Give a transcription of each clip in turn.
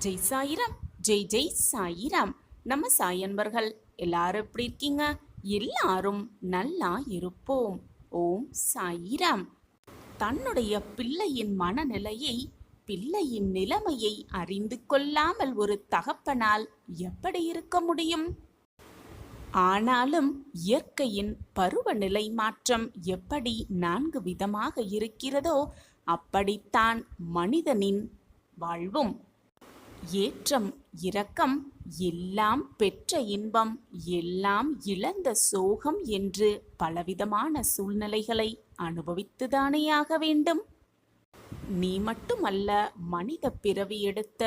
ஜெய் சாயிராம். ஜெய் ஜெய் சாயிராம். நம்ம சாயன்பர்கள் எல்லாரும் எப்படி இருக்கீங்க? எல்லாரும் நல்லா இருப்போம். ஓம் சாயிராம். தன்னுடைய பிள்ளையின் மனநிலையை, பிள்ளையின் நிலைமையை அறிந்து கொள்ளாமல் ஒரு தகப்பனால் எப்படி இருக்க முடியும்? ஆனாலும் இயற்கையின் பருவநிலை மாற்றம் எப்படி 4 விதமாக இருக்கிறதோ அப்படித்தான் மனிதனின் வாழ்வும். ஏற்றம் இரக்கம், எல்லாம் பெற்ற இன்பம், எல்லாம் இழந்த சோகம் என்று பலவிதமான சூழ்நிலைகளை அனுபவித்துதானே ஆக வேண்டும். நீ மட்டுமல்ல, மனித பிறவி எடுத்த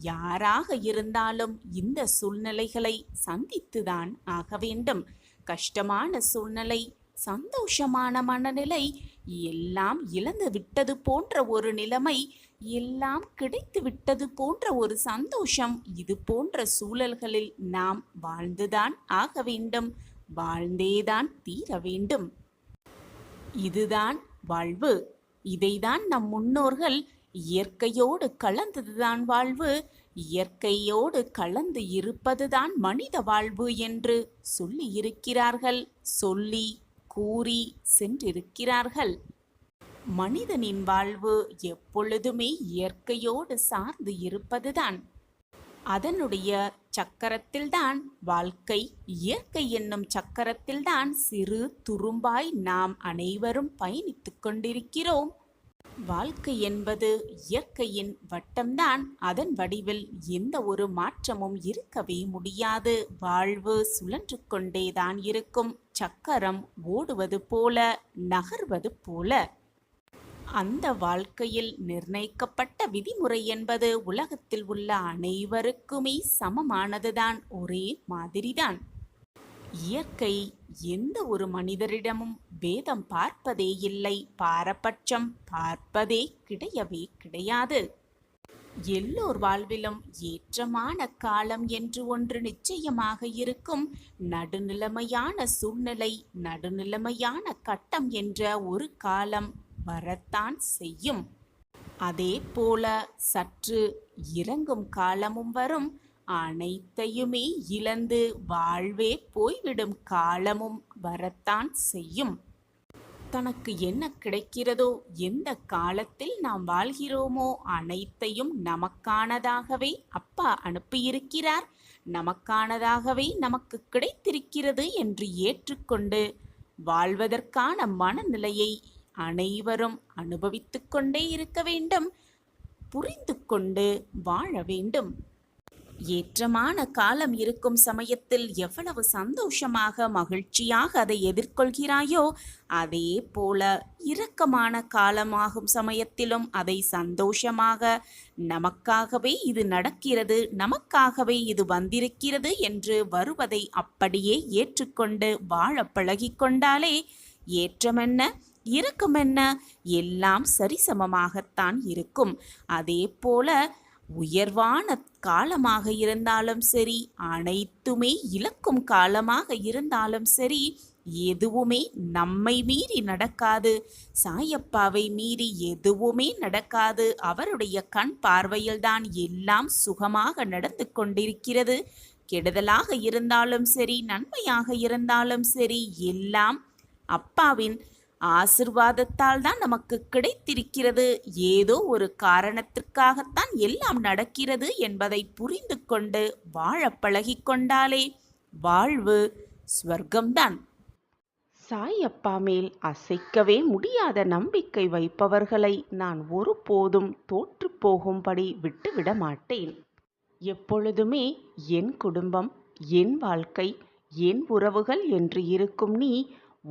யாராக இருந்தாலும் இந்த சூழ்நிலைகளை சந்தித்துதான் ஆக வேண்டும். கஷ்டமான சூழ்நிலை, சந்தோஷமான மனநிலை, எல்லாம் இழந்து விட்டது போன்ற ஒரு நிலைமை, எல்லாம் கிடைத்து விட்டது போன்ற ஒரு சந்தோஷம், இது போன்ற சூழல்களில் நாம் வாழ்ந்துதான் ஆக வேண்டும். வாழ்ந்தேதான் தீர வேண்டும். இதுதான் வாழ்வு. இதைதான் நம் முன்னோர்கள் இயற்கையோடு கலந்ததுதான் வாழ்வு, இயற்கையோடு கலந்து இருப்பதுதான் மனித வாழ்வு என்று சொல்லி இருக்கிறார்கள், சொல்லி கூறி சென்றிருக்கிறார்கள். மனிதனின் வாழ்வு எப்பொழுதுமே இயற்கையோடு சார்ந்து இருப்பதுதான். அதனுடைய சக்கரத்தில்தான் வாழ்க்கை. இயற்கை என்னும் சக்கரத்தில்தான் சிறு துரும்பாய் நாம் அனைவரும் பயணித்துக் கொண்டிருக்கிறோம். வாழ்க்கை என்பது இயற்கையின் வட்டம்தான். அதன் வடிவில் எந்த ஒரு மாற்றமும் இருக்கவே முடியாது. வாழ்வு சுழன்று கொண்டேதான் இருக்கும். சக்கரம் ஓடுவது போல, நகர்வது போல. அந்த வாழ்க்கையில் நிர்ணயிக்கப்பட்ட விதிமுறை என்பது உலகத்தில் உள்ள அனைவருக்குமே சமமானதுதான், ஒரே மாதிரிதான். இயற்கை எந்த ஒரு மனிதரிடமும் பேதம் பார்ப்பதே இல்லை, பாரபட்சம் பார்ப்பதே கிடையவே கிடையாது. எல்லோர் வாழ்விலும் ஏற்றமான காலம் என்று ஒன்று நிச்சயமாக இருக்கும். நடுநிலைமையான சூழ்நிலை, நடுநிலைமையான கட்டம் என்ற ஒரு காலம் வரத்தான் செய்யும். அதே போல சற்று இறங்கும் காலமும் வரும். அனைத்தையுமே இழந்து வாழ்வே போய்விடும் காலமும் வரத்தான் செய்யும். தனக்கு என்ன கிடைக்கிறதோ, எந்த காலத்தில் நாம் வாழ்கிறோமோ அனைத்தையும் நமக்கானதாகவே அப்பா அனுப்பியிருக்கிறார், நமக்கானதாகவே நமக்கு கிடைத்திருக்கிறது என்று ஏற்றுக்கொண்டு வாழ்வதற்கான மனநிலையை அனைவரும் அனுபவித்துக் கொண்டே இருக்க வேண்டும். புரிந்து கொண்டு வாழ வேண்டும். ஏற்றமான காலம் இருக்கும் சமயத்தில் எவ்வளவு சந்தோஷமாக மகிழ்ச்சியாக அதை எதிர்கொள்கிறாயோ, அதே போல இரக்கமான காலமாகும் சமயத்திலும் அதை சந்தோஷமாக, நமக்காகவே இது நடக்கிறது, நமக்காகவே இது வந்திருக்கிறது என்று வருவதை அப்படியே ஏற்றுக்கொண்டு வாழ பழகிக்கொண்டாலே ஏற்றமென்ன இரக்கமென்ன எல்லாம் சரிசமமாகத்தான் இருக்கும். அதே போல உயர்வான காலமாக இருந்தாலும் சரி, அனைத்துமே இழக்கும் காலமாக இருந்தாலும் சரி, எதுவுமே நம்மை மீறி நடக்காது. சாயப்பாவை மீறி எதுவுமே நடக்காது. அவருடைய கண் பார்வையில்தான் எல்லாம் சுகமாக நடந்து கொண்டிருக்கிறது. கெடுதலாக இருந்தாலும் சரி, நன்மையாக இருந்தாலும் சரி, எல்லாம் அப்பாவின் ஆசிர்வாதத்தால் தான் நமக்கு கிடைத்திருக்கிறது. ஏதோ ஒரு காரணத்திற்காகத்தான் எல்லாம் நடக்கிறது என்பதை புரிந்து கொண்டு வாழ பழகிக்கொண்டாலே வாழ்வு ஸ்வர்க்கம்தான். சாயப்பா மேல் அசைக்கவே முடியாத நம்பிக்கை வைப்பவர்களை நான் ஒருபோதும் தோற்று போகும்படி விட்டுவிட மாட்டேன். எப்பொழுதுமே என் குடும்பம், என் வாழ்க்கை, என் உறவுகள் என்று இருக்கும் நீ,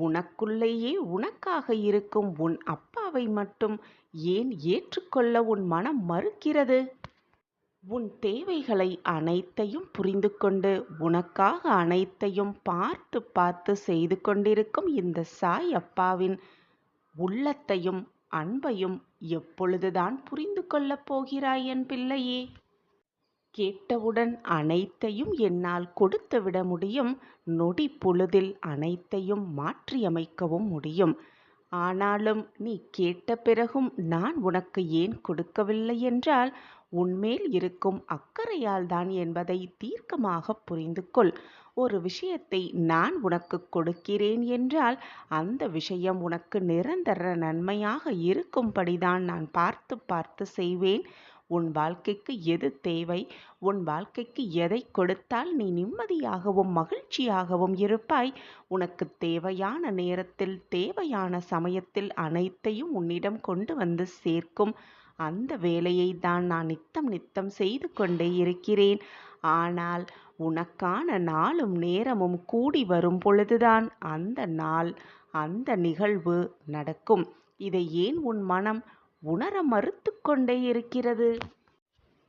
உனக்குள்ளேயே உனக்காக இருக்கும் உன் அப்பாவை மட்டும் ஏன் ஏற்றுக்கொள்ள உன் மனம் மறுக்கிறது? உன் தேவைகளை அனைத்தையும் புரிந்து கொண்டு உனக்காக அனைத்தையும் பார்த்து பார்த்து செய்து கொண்டிருக்கும் இந்த சாய் அப்பாவின் உள்ளத்தையும் அன்பையும் எப்பொழுதுதான் புரிந்து கொள்ளப் போகிறாய் என் பிள்ளையே? கேட்டவுடன் அனைத்தையும் என்னால் கொடுத்துவிட முடியும். நொடி பொழுதில் அனைத்தையும் மாற்றியமைக்கவும் முடியும். ஆனாலும் நீ கேட்ட பிறகும் நான் உனக்கு ஏன் கொடுக்கவில்லை என்றால் உன்மேல் இருக்கும் அக்கறையால் தான் என்பதை தீர்க்கமாக புரிந்து கொள். ஒரு விஷயத்தை நான் உனக்கு கொடுக்கிறேன் என்றால் அந்த விஷயம் உனக்கு நிரந்தர நன்மையாக இருக்கும்படிதான் நான் பார்த்து பார்த்து செய்வேன். உன் வாழ்க்கைக்கு எது தேவை, உன் வாழ்க்கைக்கு எதை கொடுத்தால் நீ நிம்மதியாகவும் மகிழ்ச்சியாகவும் இருப்பாய், உனக்கு தேவையான நேரத்தில் தேவையான சமயத்தில் அனைத்தையும் உன்னிடம் கொண்டு வந்து சேர்க்கும் அந்த வேலையை தான் நான் நித்தம் நித்தம் செய்து கொண்டே இருக்கிறேன். ஆனால் உனக்கான நாளும் நேரமும் கூடி வரும் பொழுதுதான் அந்த நாள், அந்த நிகழ்வு நடக்கும். இதை ஏன் உன் மனம் உணர மறுத்து கொண்டே இருக்கிறது?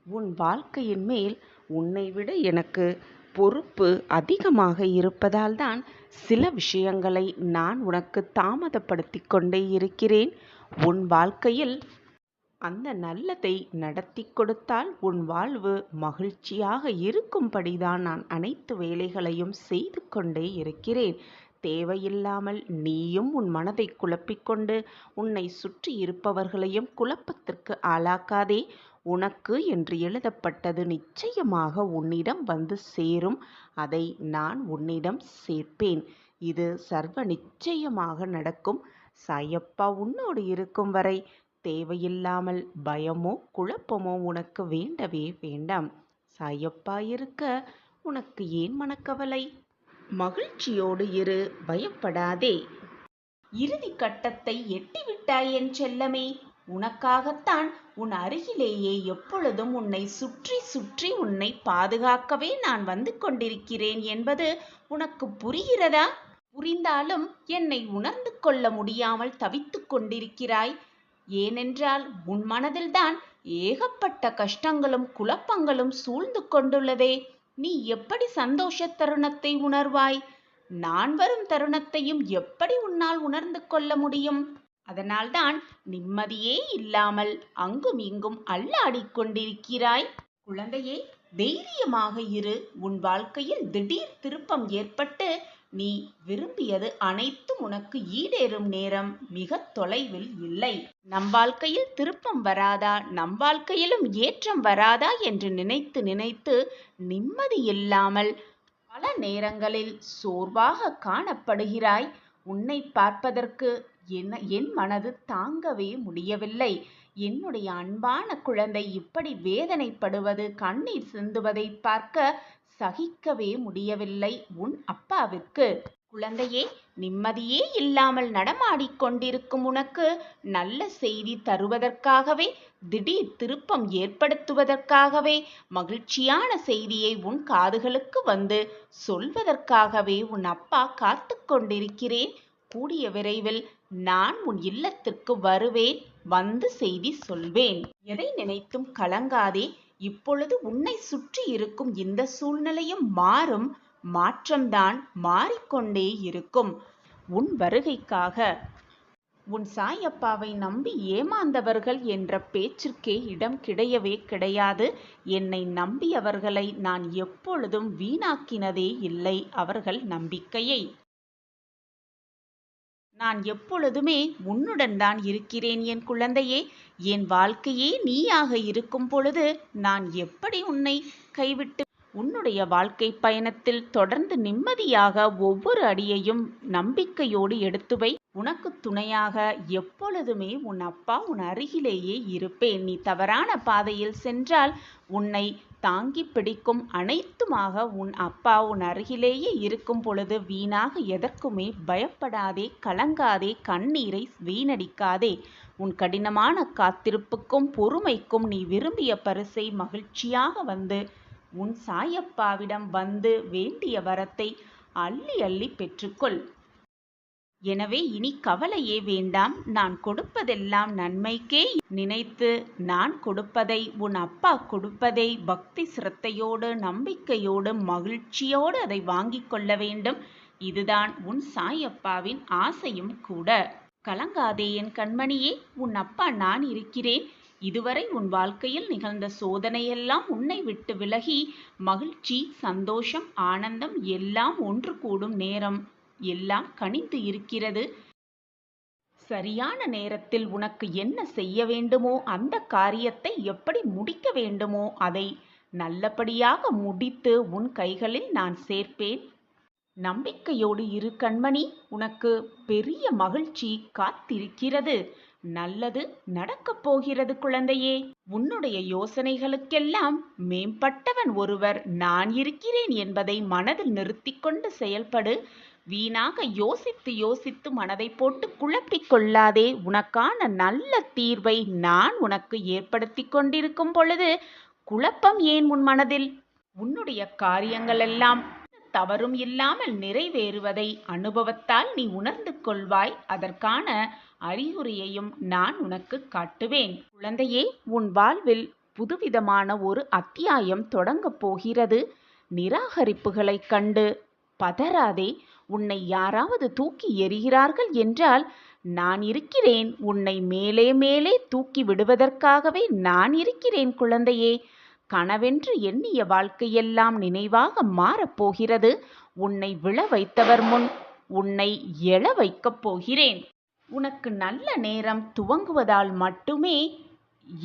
உன் வாழ்க்கையின் மேல் உன்னை விட எனக்கு பொறுப்பு அதிகமாக இருப்பதால் தான் சில விஷயங்களை நான் உனக்கு தாமதப்படுத்தி கொண்டே இருக்கிறேன். உன் வாழ்க்கையில் அந்த நல்லதை நடத்தி கொடுத்தால் உன் வாழ்வு மகிழ்ச்சியாக இருக்கும்படிதான் நான் அனைத்து வேலைகளையும் செய்து கொண்டே இருக்கிறேன். தேவையில்லாமல் நீயும் உன் மனதை குழப்பிக்கொண்டு உன்னை சுற்றி இருப்பவர்களையும் குழப்பத்திற்கு ஆளாக்காதே. உனக்கு என்று எழுதப்பட்டது நிச்சயமாக உன்னிடம் வந்து சேரும். அதை நான் உன்னிடம் சேர்ப்பேன். இது சர்வ நிச்சயமாக நடக்கும். சாயப்பா உன்னோடு இருக்கும் வரை தேவையில்லாமல் பயமோ குழப்பமோ உனக்கு வேண்டவே வேண்டாம். சாயப்பா இருக்க உனக்கு ஏன் மனக்கவலை? மகிழ்ச்சியோடு இரு, பயப்படாதே. இறுதி கட்டத்தை எட்டிவிட்டாய் என் செல்லமே. உனக்காகத்தான் உன் அருகிலேயே எப்பொழுதும் உன்னை சுற்றி சுற்றி உன்னை பாதுகாக்கவே நான் வந்து கொண்டிருக்கிறேன் என்பது உனக்கு புரிகிறதா? புரிந்தாலும் என்னை உணர்ந்து கொள்ள முடியாமல் தவித்துக் கொண்டிருக்கிறாய். ஏனென்றால் உன் மனதில்தான் ஏகப்பட்ட கஷ்டங்களும் குழப்பங்களும் சூழ்ந்து கொண்டுள்ளதே. நீ எப்படி சந்தோஷ தருணத்தை உணர்வாய்? நான் வரும் தருணத்தையும் எப்படி உன்னால் உணர்ந்து கொள்ள முடியும்? அதனால்தான் நிம்மதியே இல்லாமல் அங்கும் இங்கும் அல்லாடிக் கொண்டிருக்கிறாய். குழந்தையே, தைரியமாக இரு. உன் வாழ்க்கையில் திடீர் திருப்பம் ஏற்பட்டு நீ விரும்பியது அனைத்தும் உனக்கு ஈடேறும் நேரம் மிக தொலைவில் இல்லை. நம் வாழ்க்கையில் திருப்பம் வராதா, நம் வாழ்க்கையிலும் ஏற்றம் வராதா என்று நினைத்து நினைத்து நிம்மதி இல்லாமல் பல நேரங்களில் சோர்வாக காணப்படுகிறாய். உன்னை பார்ப்பதற்கு என் மனது தாங்கவே முடியவில்லை. என்னுடைய அன்பான குழந்தை இப்படி வேதனைப்படுவது, கண்ணீர் சிந்துவதை பார்க்க சகிக்கவே முடியவில்லை உன் அப்பாவிற்கு. குழந்தையே, நிம்மதியே இல்லாமல் நடமாடிக்கொண்டிருக்கும் உனக்கு நல்ல செய்தி தருவதற்காகவே, திடீர் திருப்பம் ஏற்படுத்துவதற்காகவே, மகிழ்ச்சியான செய்தியை உன் காதுகளுக்கு வந்து சொல்வதற்காகவே உன் அப்பா காத்து கொண்டிருக்கிறேன். கூடிய விரைவில் நான் உன் இல்லத்திற்கு வருவேன், வந்து செய்தி சொல்வேன். எதை நினைத்தும் கலங்காதே. இப்பொழுது உன்னை சுற்றி இருக்கும் இந்த சூழ்நிலையும் மாறும். மாற்றம்தான் மாறிக்கொண்டே இருக்கும். உன் வருகைக்காக உன் சாயப்பாவை நம்பி ஏமாந்தவர்கள் என்ற பேச்சிற்கே இடம் கிடையவே கிடையாது. என்னை நம்பியவர்களை நான் எப்பொழுதும் வீணாக்கினதே இல்லை அவர்கள் நம்பிக்கையை. நான் எப்பொழுதுமே உன்னுடன் தான் இருக்கிறேன் என் குழந்தையே. என் வாழ்க்கையே நீயாக இருக்கும் பொழுது நான் எப்படி உன்னை கைவிட்டு உன்னுடைய வாழ்க்கை பயணத்தில் தொடர்ந்து நிம்மதியாக ஒவ்வொரு அடியையும் நம்பிக்கையோடு எடுத்து வை. உனக்கு துணையாக எப்பொழுதுமே உன் அப்பா உன் அருகிலேயே இருப்பேன். நீ தவறான பாதையில் சென்றால் உன்னை தாங்கி பிடிக்கும் அனைத்துமாக உன் அப்பா உன் அருகிலேயே இருக்கும் பொழுது வீணாக எதற்குமே பயப்படாதே, கலங்காதே, கண்ணீரை வீணடிக்காதே. உன் கடினமான காத்திருப்புக்கும் பொறுமைக்கும் நீ விரும்பிய பரிசை மகிழ்ச்சியாக வந்து உன் சாயப்பாவிடம் வந்து வேண்டிய வரத்தை அள்ளி அள்ளி பெற்றுக்கொள். எனவே இனி கவலையே வேண்டாம். நான் கொடுப்பதெல்லாம் நன்மைக்கே நினைத்து நான் கொடுப்பதை, உன் அப்பா கொடுப்பதை பக்தி சிரத்தையோடு நம்பிக்கையோடு மகிழ்ச்சியோடு அதை வாங்கிக் கொள்ள வேண்டும். இதுதான் உன் சாயப்பாவின் ஆசையும் கூட. கலங்காதே என் கண்மணியே, உன் அப்பா நான் இருக்கிறேன். இதுவரை உன் வாழ்க்கையில் நிகழ்ந்த சோதனையெல்லாம் உன்னை விட்டு விலகி மகிழ்ச்சி, சந்தோஷம், ஆனந்தம் எல்லாம் ஒன்று கூடும் நேரம் எல்லாம் கனிந்து இருக்கிறது. சரியான நேரத்தில் உனக்கு என்ன செய்ய வேண்டுமோ அந்த காரியத்தை எப்படி முடிக்க வேண்டுமோ அதை நல்லபடியாக முடித்து உன் கைகளில் நான் சேர்ப்பேன். நம்பிக்கையோடு இரு கண்மணி. உனக்கு பெரிய மகிழ்ச்சி காத்திருக்கிறது. நல்லது நடக்கப் போகிறது குழந்தையே. உன்னுடைய யோசனைகளுக்கெல்லாம் மேம்பட்டவன் ஒருவர் நான் இருக்கிறேன் என்பதை மனதில் நிறுத்திக் கொண்டு செயல்படு. வீணாக யோசித்து யோசித்து மனதை போட்டு குழப்பிக் கொள்ளாதே. உனக்கான நல்ல தீர்வை நான் உனக்கு ஏற்படுத்தி கொண்டிருக்கும் பொழுது குழப்பம் ஏன் உன் மனதில்? உன்னுடைய காரியங்கள் எல்லாம் தவறும் இல்லாமல் நிறைவேறுவதை அனுபவத்தால் நீ உணர்ந்து கொள்வாய். அதற்கான அறிகுறியையும் நான் உனக்கு காட்டுவேன். குழந்தையே, உன் வாழ்வில் புதுவிதமான ஒரு அத்தியாயம் தொடங்கப் போகிறது. நிராகரிப்புகளைக் கண்டு பதறாதே. உன்னை யாராவது தூக்கி எறிகிறார்கள் என்றால் நான் இருக்கிறேன். உன்னை மேலே மேலே தூக்கி விடுவதற்காகவே நான் இருக்கிறேன் குழந்தையே. கனவென்று எண்ணிய வாழ்க்கையெல்லாம் நினைவாக மாறப்போகிறது. உன்னை விழ வைத்தவர் முன் உன்னை எழ வைக்கப் போகிறேன். உனக்கு நல்ல நேரம் துவங்குவதால் மட்டுமே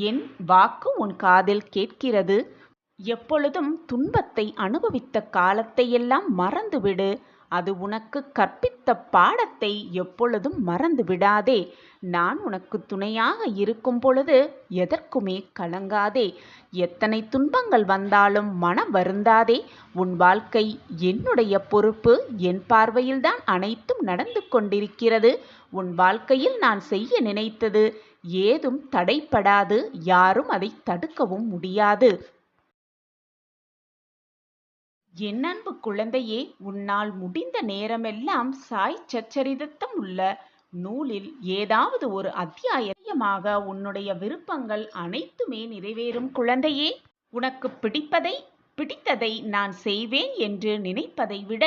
என் வாக்கு உன் காதில் கேட்கிறது. எப்பொழுதும் துன்பத்தை அனுபவித்த காலத்தையெல்லாம் மறந்துவிடு. அது உனக்கு கற்பித்த பாடத்தை எப்பொழுதும் மறந்து விடாதே. நான் உனக்கு துணையாக இருக்கும் பொழுது எதற்குமே கலங்காதே. எத்தனை துன்பங்கள் வந்தாலும் மனம் வருந்தாதே. உன் வாழ்க்கை என்னுடைய பொறுப்பு. என் பார்வையில்தான் அனைத்தும் நடந்து கொண்டிருக்கிறது. உன் வாழ்க்கையில் நான் செய்ய நினைத்தது ஏதும் தடைப்படாது. யாரும் அதை தடுக்கவும் முடியாது. என் அன்பு குழந்தையே, உன்னால் முடிந்த நேரமெல்லாம் சாய் சச்சரிதத்தம் உள்ள நூலில் ஏதாவது ஒரு அத்தியாயமாக உன்னுடைய விருப்பங்கள் அனைத்துமே நிறைவேறும் குழந்தையே. உனக்கு பிடித்ததை நான் செய்வேன் என்று நினைப்பதை விட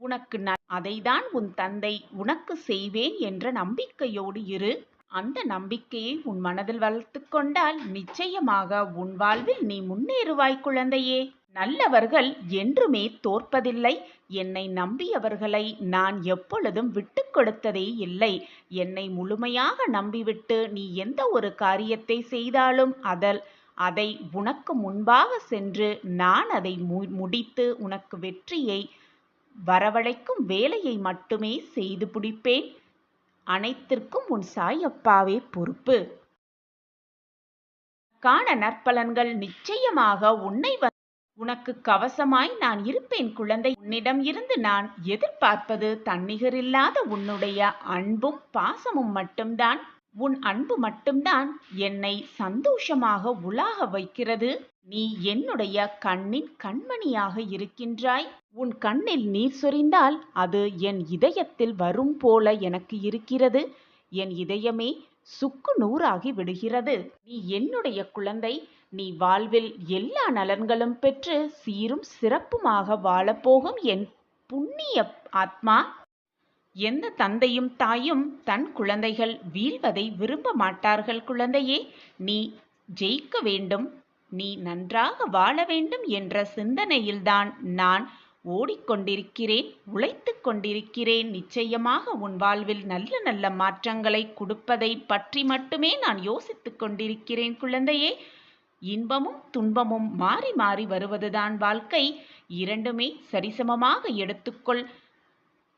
உனக்கு அதைதான் உன் தந்தை உனக்கு செய்வேன் என்ற நம்பிக்கையோடு இரு. அந்த நம்பிக்கையை உன் மனதில் வளர்த்து கொண்டால் நிச்சயமாக உன் வாழ்வில் நீ முன்னேறுவாய் குழந்தையே. நல்லவர்கள் என்றுமே தோற்பதில்லை. என்னை நம்பியவர்களை நான் எப்பொழுதும் விட்டு கொடுத்ததே இல்லை. என்னை முழுமையாக நம்பிவிட்டு நீ எந்த ஒரு காரியத்தை செய்தாலும் அதை உனக்கு முன்பாக சென்று நான் அதை முடித்து உனக்கு வெற்றியை வரவழைக்கும் வேலையை மட்டுமே செய்து முடிப்பேன். அனைத்திற்கும் உன் சாயப்பாவே பொறுப்பு. காண நற்பலன்கள் நிச்சயமாக உனக்கு கவசமாய் நான் இருப்பேன் குழந்தை. உன்னிடம் இருந்து நான் எதிர்பார்ப்பது தன்னிகரில்லாத உன்னுடைய அன்பும் பாசமும் மட்டும்தான். உன் அன்பு மட்டும்தான் என்னை சந்தோஷமாக உலாக வைக்கிறது. நீ என்னுடைய கண்ணின் கண்மணியாக இருக்கின்றாய். உன் கண்ணில் நீர் சொரிந்தால் அது என் இதயத்தில் வரும் போல எனக்கு இருக்கிறது. என் இதயமே சுக்கு நூறாகி விடுகிறது. நீ என்னுடைய குழந்தை. நீ வாழ்வில் எல்லா நலன்களும் பெற்று சீரும் சிறப்புமாக வாழப்போகும் என் புண்ணிய ஆத்மா. எந்த தந்தையும் தாயும் தன் குழந்தைகள் வீழ்வதை விரும்ப மாட்டார்கள் குழந்தையே. நீ ஜெயிக்க வேண்டும், நீ நன்றாக வாழ வேண்டும் என்ற சிந்தனையில்தான் நான் ஓடிக்கொண்டிருக்கிறேன், உழைத்து கொண்டிருக்கிறேன். நிச்சயமாக உன் வாழ்வில் நல்ல நல்ல மாற்றங்களை கொடுப்பதை பற்றி மட்டுமே நான் யோசித்து கொண்டிருக்கிறேன் குழந்தையே. இன்பமும் துன்பமும் மாறி மாறி வருவதுதான் வாழ்க்கை. இரண்டுமே சரிசமமாக எடுத்துக்கொள்.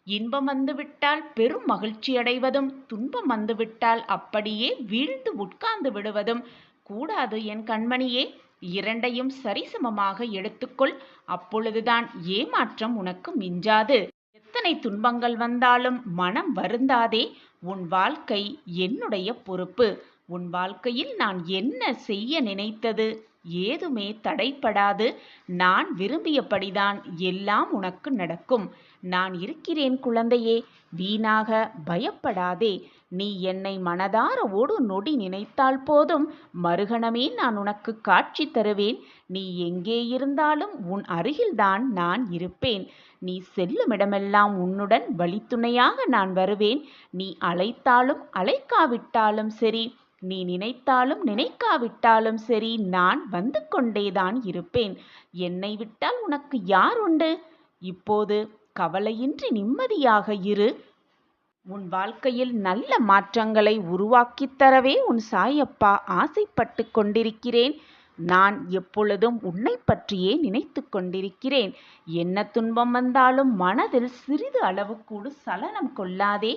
இன்பம் வந்துவிட்டால் பெரும் மகிழ்ச்சி அடைவதும், துன்பம் வந்துவிட்டால் அப்படியே வீழ்ந்து உட்கார்ந்து விடுவதும் கூடாது என் கண்மணியே. இரண்டையும் சரிசமமாக எடுத்துக்கொள். அப்பொழுதுதான் ஏமாற்றம் உனக்கு மிஞ்சாது. எத்தனை துன்பங்கள் வந்தாலும் மனம் வருந்தாதே. உன் வாழ்க்கை என்னுடைய பொறுப்பு. உன் வாழ்க்கையில் நான் என்ன செய்ய நினைத்தது ஏதுமே தடைப்படாது. நான் விரும்பியபடிதான் எல்லாம் உனக்கு நடக்கும். நான் இருக்கிறேன் குழந்தையே. வீணாக பயப்படாதே. நீ என்னை மனதார ஒரு நொடி நினைத்தால் போதும், மறுகணமே நான் உனக்கு காட்சி தருவேன். நீ எங்கே இருந்தாலும் உன் அருகில்தான் நான் இருப்பேன். நீ செல்லுமிடமெல்லாம் உன்னுடன் வழித்துணையாக நான் வருவேன். நீ அழைத்தாலும் அழைக்காவிட்டாலும் சரி, நீ நினைத்தாலும் நினைக்காவிட்டாலும் சரி, நான் வந்து கொண்டேதான் இருப்பேன். என்னை விட்டால் உனக்கு யார் உண்டு? இப்போது கவலையின்றி நிம்மதியாக இரு. உன் வாழ்க்கையில் நல்ல மாற்றங்களை உருவாக்கித் தரவே உன் சாயப்பா ஆசைப்பட்டு கொண்டிருக்கிறேன். நான் எப்பொழுதும் உன்னை பற்றியே நினைத்து கொண்டிருக்கிறேன். என்ன துன்பம் வந்தாலும் மனதில் சிறிது அளவு கூட சலனம் கொள்ளாதே.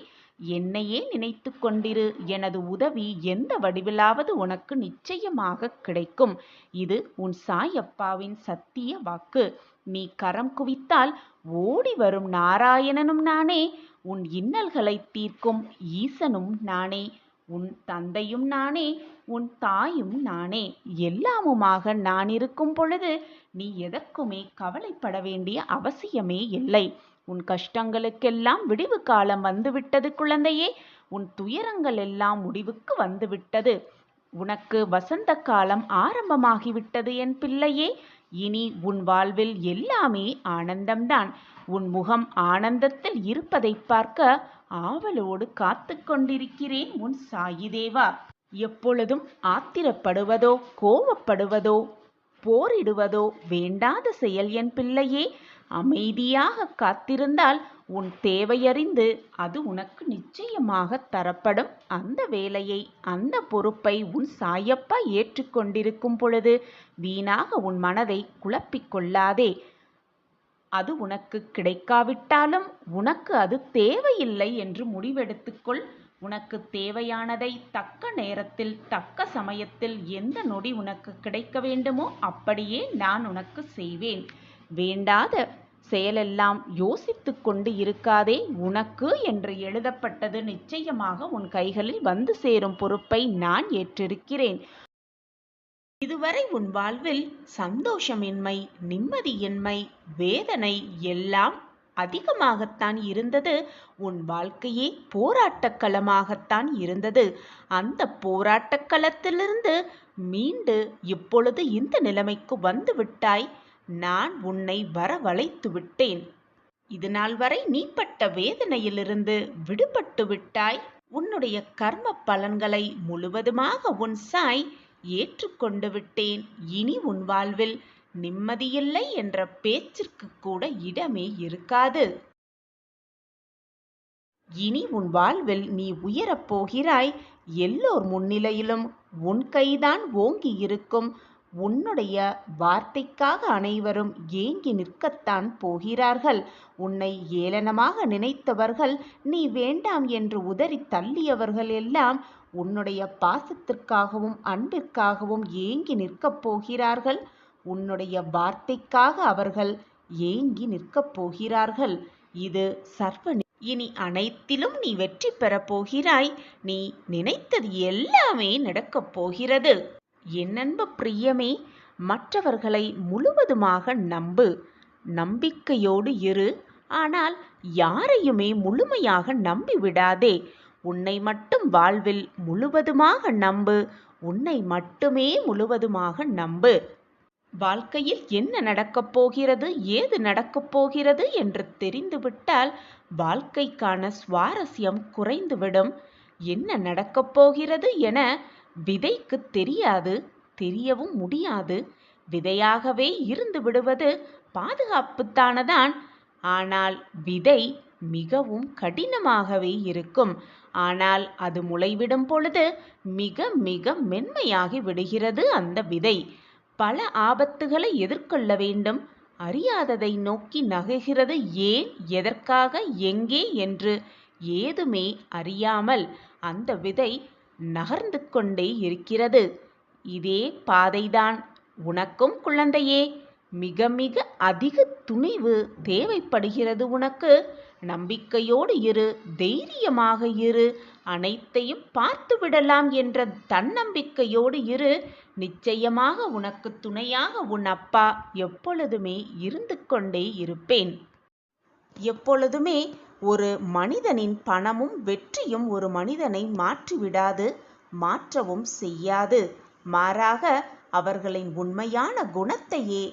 என்னையே நினைத்து கொண்டிரு. எனது உதவி எந்த வடிவிலாவது உனக்கு நிச்சயமாக கிடைக்கும். இது உன் சாயப்பாவின் சத்திய வாக்கு. நீ கரம் குவித்தால் ஓடி வரும் நாராயணனும் நானே. உன் இன்னல்களை தீர்க்கும் ஈசனும் நானே. உன் தந்தையும் நானே. உன் தாயும் நானே. எல்லாமுமாக நான் இருக்கும் பொழுது நீ எதற்குமே கவலைப்பட வேண்டிய அவசியமே இல்லை. உன் கஷ்டங்களுக்கெல்லாம் விடிவு காலம் வந்துவிட்டது குழந்தையே. உன் துயரங்கள் எல்லாம் முடிவுக்கு வந்துவிட்டது. உனக்கு வசந்த காலம் ஆரம்பமாகிவிட்டது என் பிள்ளையே. இனி உன் வாழ்வில் எல்லாமே ஆனந்தம்தான். உன் முகம் ஆனந்தத்தில் இருப்பதை பார்க்க ஆவலோடு காத்து கொண்டிருக்கிறேன் உன் சாயிதேவா. எப்பொழுதும் ஆத்திரப்படுவதோ கோபப்படுவதோ போரிடுவதோ வேண்டாத செயல் என் பிள்ளையே. அமைதியாக காத்திருந்தால் உன் தேவையறிந்து அது உனக்கு நிச்சயமாக தரப்படும். அந்த வேலையை அந்த பொறுப்பை உன் சாயப்பா ஏற்றுக்கொண்டிருக்கும் பொழுது வீணாக உன் மனதை குழப்பிக் கொள்ளாதே. அது உனக்கு கிடைக்காவிட்டாலும் உனக்கு அது தேவையில்லை என்று முடிவெடுத்துக்கொள். உனக்கு தேவையானதை தக்க நேரத்தில் தக்க சமயத்தில் எந்த நொடி உனக்கு கிடைக்க வேண்டுமோ அப்படியே நான் உனக்கு செய்வேன். வேண்டாத செயலெல்லாம் யோசித்து கொண்டு இருக்காதே. உனக்கு என்று எழுதப்பட்டது நிச்சயமாக உன் கைகளில் வந்து சேரும் பொறுப்பை நான் ஏற்றிருக்கிறேன். இதுவரை உன் வாழ்வில் சந்தோஷமின்மை, நிம்மதியின்மை, வேதனை எல்லாம் அதிகமாகத்தான் இருந்தது. உன் வாழ்க்கையே போராட்டக் களமாகத்தான் இருந்தது. அந்த போராட்டக் களத்திலிருந்து மீண்டு இப்பொழுது இந்த நிலைமைக்கு வந்து விட்டாய். நான் உன்னை வரவழைத்து விட்டேன். இதுநாள் வரை நீ பட்ட வேதனையிலிருந்து விடுபட்டு விட்டாய். உன்னுடைய கர்ம பலன்களை முழுவதுமாக உன் சாய் ஏற்றுக்கொண்டு விட்டேன். இனி உன் வாழ்வில் நிம்மதியில்லை என்ற பேச்சிற்கு கூட இடமே இருக்காது. இனி உன் வாழ்வில் நீ உயரப் போகிறாய். எல்லோர் முன்னிலையிலும் உன் கைதான் ஓங்கி இருக்கும். உன்னுடைய வார்த்தைக்காக அனைவரும் ஏங்கி நிற்கத்தான் போகிறார்கள். உன்னை ஏளனமாக நினைத்தவர்கள், நீ வேண்டாம் என்று உதறி தள்ளியவர்கள் எல்லாம் உன்னுடைய பாசத்திற்காகவும் அன்பிற்காகவும் ஏங்கி நிற்கப் போகிறார்கள். உன்னுடைய வார்த்தைக்காக அவர்கள் ஏங்கி நிற்கப் போகிறார்கள். இது சர்வ. இனி அனைத்திலும் நீ வெற்றி பெறப் போகிறாய். நீ நினைத்தது எல்லாமே நடக்கப் போகிறது. என் அன்பு பிரியமே, மற்றவர்களை முழுவதுமாக நம்பு. நம்பிக்கையோடு இரு. ஆனால் யாரையுமே முழுமையாக நம்பிவிடாதே. உன்னை மட்டும் வாழ்வில் முழுவதுமாக நம்பு. உன்னை மட்டுமே முழுவதுமாக நம்பு. வாழ்க்கையில் என்ன நடக்கப் போகிறது, ஏது நடக்கப் போகிறது என்று தெரிந்துவிட்டால் வாழ்க்கைக்கான சுவாரஸ்யம் குறைந்துவிடும். என்ன நடக்கப் போகிறது என விதைக்கு தெரியாது, தெரியவும் முடியாது. விதையாகவே இருந்து விடுவது பாதுகாப்புத்தானதான். ஆனால் விதை மிகவும் கடினமாகவே இருக்கும். ஆனால் அது முளைவிடும் பொழுது மிக மிக மென்மையாகி விடுகிறது அந்த விதை. பல ஆபத்துகளை எதிர்கொள்ள வேண்டும். அறியாததை நோக்கி நகர்கிறது. ஏன், எதற்காக, எங்கே என்று ஏதுமே அறியாமல் அந்த விதை நகர்ந்து கொண்டே இருக்கிறது. இதே பாதைதான் உனக்கும் குழந்தையே. மிக மிக அதிக துணிவு தேவைப்படுகிறது உனக்கு. நம்பிக்கையோடு இரு, தைரியமாக இரு. அனைத்தையும் பார்த்து விடலாம் என்ற தன்னம்பிக்கையோடு இரு. நிச்சயமாக உனக்கு துணையாக உன் அப்பா எப்பொழுதுமே இருந்து கொண்டே இருப்பேன். எப்பொழுதுமே ஒரு மனிதனின் பணமும் வெற்றியும் ஒரு மனிதனை மாற்றிவிடாது, மாற்றவும் செய்யாது. மாறாக அவர்களின் உண்மையான குணத்தையே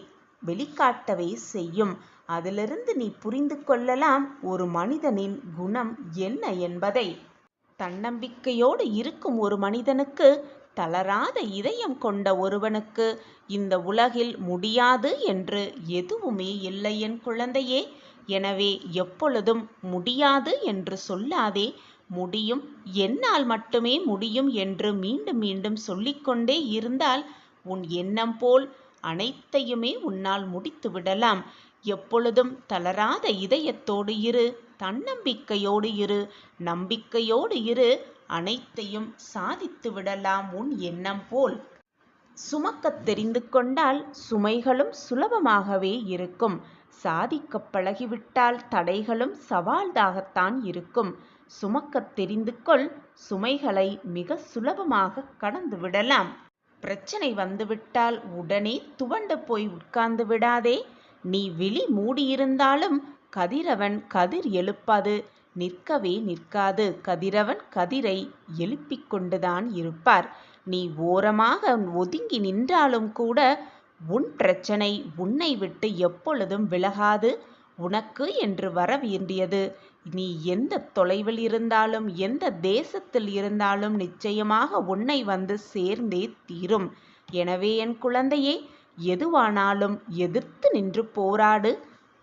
வெளிக்காட்டவே செய்யும். அதிலிருந்து நீ புரிந்து கொள்ளலாம் ஒரு மனிதனின் குணம் என்ன என்பதை. தன்னம்பிக்கையோடு இருக்கும் ஒரு மனிதனுக்கு, தளராத இதயம் கொண்ட ஒருவனுக்கு இந்த உலகில் முடியாது என்று எதுவுமே இல்லை என் குழந்தையே. எனவே எப்பொழுதும் முடியாது என்று சொல்லாதே. முடியும், என்னால் மட்டுமே முடியும் என்று மீண்டும் மீண்டும் சொல்லிக்கொண்டே இருந்தால் உன் எண்ணம் போல் அனைத்தையுமே உன்னால் முடித்து விடலாம். எப்பொழுதும் தளராத இதயத்தோடு இரு, தன்னம்பிக்கையோடு இரு, நம்பிக்கையோடு இரு. அனைத்தையும் சாதித்து விடலாம் உன் எண்ணம் போல். சுமக்கத் தெரிந்து கொண்டால் சுமைகளும் சுலபமாகவே இருக்கும். சாதிக்கப் பழகிவிட்டால் தடைகளும் சவால்தாகத்தான் இருக்கும். சுமக்கத் தெரிந்து கொள், சுமைகளை மிக சுலபமாக கடந்து விடலாம். பிரச்சனை வந்துவிட்டால் உடனே துவண்டு போய் உட்கார்ந்து விடாதே. நீ விழி மூடியிருந்தாலும் கதிரவன் கதிர் எழுப்பாது, நிற்கவே நிற்காது. கதிரவன் கதிரை எழுப்பிக் கொண்டுதான் இருப்பார். நீ ஓரமாக ஒதுங்கி நின்றாலும் கூட உன் பிரச்சனை உன்னை விட்டு எப்பொழுதும் விலகாது. உனக்கு என்று வர வேண்டியது நீ எந்த தொலைவில் இருந்தாலும் எந்த தேசத்தில் இருந்தாலும் நிச்சயமாக உன்னை வந்து சேர்ந்தே தீரும். எனவே என் குழந்தையே, எதுவானாலும் எதிர்த்து நின்று போராடு.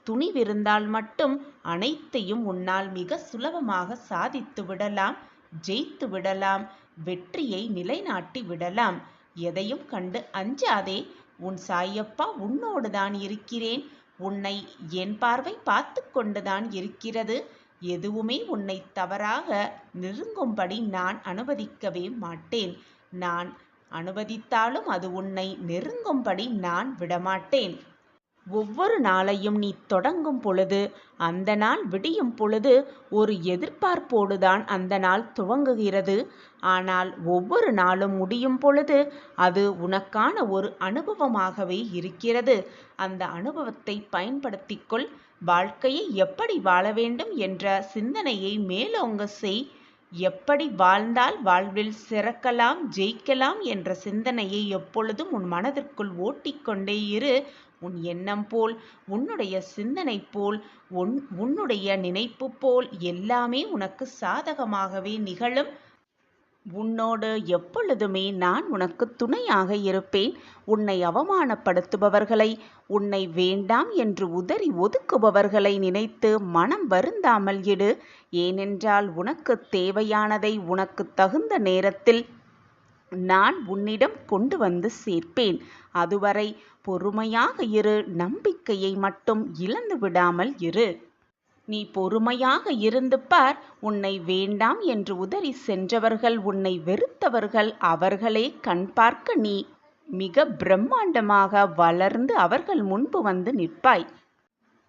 துணிவிருந்தால் மட்டும் அனைத்தையும் உன்னால் மிக சுலபமாக சாதித்து விடலாம், ஜெயித்து விடலாம், வெற்றியை நிலைநாட்டி விடலாம். எதையும் கண்டு அஞ்சாதே. உன் சாயப்பா உன்னோடு தான் இருக்கிறேன். உன்னை என் பார்வை பார்த்து கொண்டுதான் இருக்கிறது. எதுவுமே உன்னை தவறாக நெருங்கும்படி நான் அனுமதிக்கவே மாட்டேன். நான் அனுமதித்தாலும் அது உன்னை நெருங்கும்படி நான் விடமாட்டேன். ஒவ்வொரு நாளையும் நீ தொடங்கும் பொழுது அந்த நாள் விடியும் பொழுது ஒரு எதிர்பார்ப்போடுதான் அந்த நாள் துவங்குகிறது. ஆனால் ஒவ்வொரு நாளும் முடியும் பொழுது அது உனக்கான ஒரு அனுபவமாகவே இருக்கிறது. அந்த அனுபவத்தை பயன்படுத்திக்கொள். வாழ்க்கையை எப்படி வாழ வேண்டும் என்ற சிந்தனையை மேலோங்க செய். எப்படி வாழ்ந்தால் வாழ்வில் சிறக்கலாம், ஜெயிக்கலாம் என்ற சிந்தனையை எப்பொழுதும் உன் மனதிற்குள் ஓட்டிக்கொண்டே இரு. உன் எண்ணம் போல், உன்னுடைய சிந்தனை போல், உன்னுடைய நினைப்பு போல் எல்லாமே உனக்கு சாதகமாகவே நிகழும். உன்னோடு எப்பொழுதுமே நான் உனக்கு துணையாக இருப்பேன். உன்னை அவமானப்படுத்துபவர்களை, உன்னை வேண்டாம் என்று உதறி ஒதுக்குபவர்களை நினைத்து மனம் வருந்தாமல் இடு. ஏனென்றால் உனக்கு தேவையானதை உனக்கு தகுந்த நேரத்தில் நான் உன்னிடம் கொண்டு வந்து சேர்ப்பேன். அதுவரை பொறுமையாக இரு. நம்பிக்கையை மட்டும் இழந்து விடாமல் இரு. நீ பொறுமையாக இருந்து பார். உன்னை வேண்டாம் என்று உதறி சென்றவர்கள், உன்னை வெறுத்தவர்கள், அவர்களே கண் பார்க்க நீ மிக பிரம்மாண்டமாக வளர்ந்து அவர்கள் முன்பு வந்து நிற்பாய்.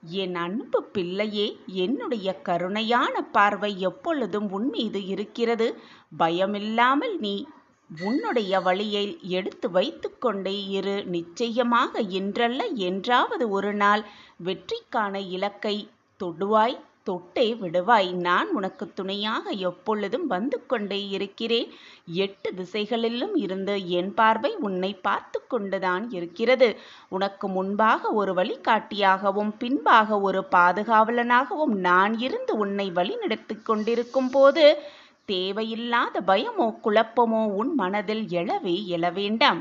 என் அன்பு பிள்ளையே, என்னுடைய கருணையான பார்வை எப்பொழுதும் உன் மீது இருக்கிறது. பயமில்லாமல் நீ உன்னுடைய வழியை எடுத்து வைத்து கொண்டே இரு. நிச்சயமாக இன்றல்ல என்றாவது ஒரு நாள் வெற்றிக்கான இலக்கை தொடுவாய், தொட்டே விடுவாய். நான் உனக்கு துணையாக எப்பொழுதும் வந்து கொண்டே இருக்கிறேன். 8 திசைகளிலும் இருந்து என் பார்வை உன்னை பார்த்து கொண்டுதான் இருக்கிறது. உனக்கு முன்பாக ஒரு வழிகாட்டியாகவும் பின்பாக ஒரு பாதுகாவலனாகவும் நான் இருந்து உன்னை வழிநடத்தி கொண்டிருக்கும் போது தேவையில்லாத பயமோ குழப்பமோ உன் மனதில் எழவே எழ வேண்டாம்.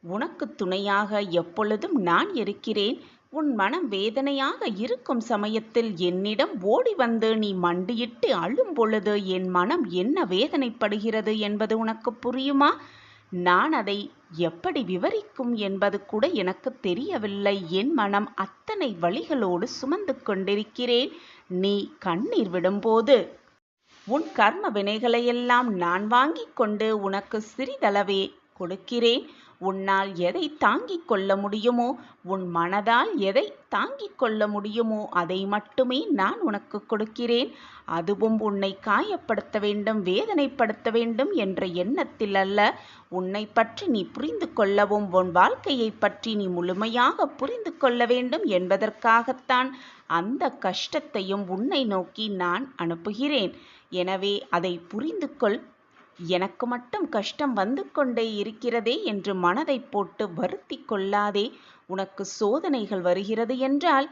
உனக்கு துணையாக எப்பொழுதும் நான் இருக்கிறேன். உன் மனம் வேதனையாக இருக்கும் சமயத்தில் என்னிடம் ஓடி வந்து நீ மண்டியிட்டு அழும் பொழுது என் மனம் என்ன வேதனைப்படுகிறது என்பது உனக்கு புரியுமா? நான் அதை எப்படி விவரிக்கும் என்பது கூட எனக்கு தெரியவில்லை. என் மனம் அத்தனை வழிகளோடு சுமந்து கொண்டிருக்கிறேன். நீ கண்ணீர் விடும்போது உன் கர்ம வினைகளையெல்லாம் நான் வாங்கிக் கொண்டு உனக்கு சிறிதளவே கொடுக்கிறேன். உன்னால் எதை தாங்கிக் கொள்ள முடியுமோ, உன் மனதால் எதை தாங்கிக் கொள்ள முடியுமோ அதை மட்டுமே நான் உனக்கு கொடுக்கிறேன். அதுவும் உன்னை காயப்படுத்த வேண்டும், வேதனைப்படுத்த வேண்டும் என்ற எண்ணத்தில் அல்ல. உன்னை பற்றி நீ புரிந்து கொள்ளவும் உன் வாழ்க்கையை பற்றி நீ முழுமையாக புரிந்து கொள்ள வேண்டும் என்பதற்காகத்தான் அந்த கஷ்டத்தையும் உன்னை நோக்கி நான் அனுப்புகிறேன். எனவே அதை புரிந்து கொள். எனக்கு மட்டும் கஷ்டம் வந்து கொண்டே இருக்கிறதே என்று மனதை போட்டு வருத்தி கொள்ளாதே. உனக்கு சோதனைகள் வருகிறது என்றால்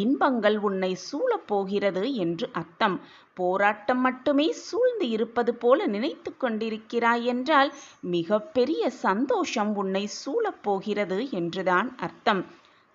இன்பங்கள் உன்னை சூழப்போகிறது என்று அர்த்தம். போராட்டம் மட்டுமே சூழ்ந்து இருப்பது போல நினைத்து கொண்டிருக்கிறாய் என்றால் மிக பெரிய சந்தோஷம் உன்னை சூழப்போகிறது என்றுதான் அர்த்தம்.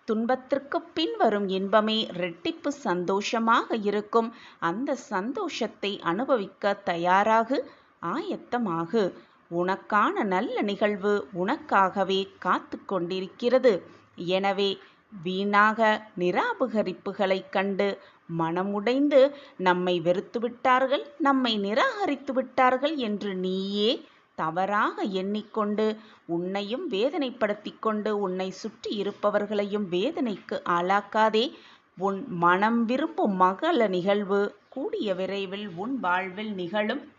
துன்பத்திற்குப் பின் வரும் இன்பமே இரட்டிப்பு சந்தோஷமாக இருக்கும். அந்த சந்தோஷத்தை அனுபவிக்க தயாராகு, ஆயத்தமாகு. உனக்கான நல்ல நிகழ்வு உனக்காகவே காத்து கொண்டிருக்கிறது. எனவே வீணாக நிராகரிப்புகளைக் கண்டு மனமுடைந்து நம்மை வெறுத்துவிட்டார்கள், நம்மை நிராகரித்து விட்டார்கள் என்று நீயே தவறாக எண்ணிக்கொண்டு உன்னையும் வேதனைப்படுத்திக் கொண்டு உன்னை சுற்றி இருப்பவர்களையும் வேதனைக்கு ஆளாக்காதே. உன் மனம் விரும்பும் மங்கள நிகழ்வு கூடிய விரைவில் உன் வாழ்வில் நிகழும்.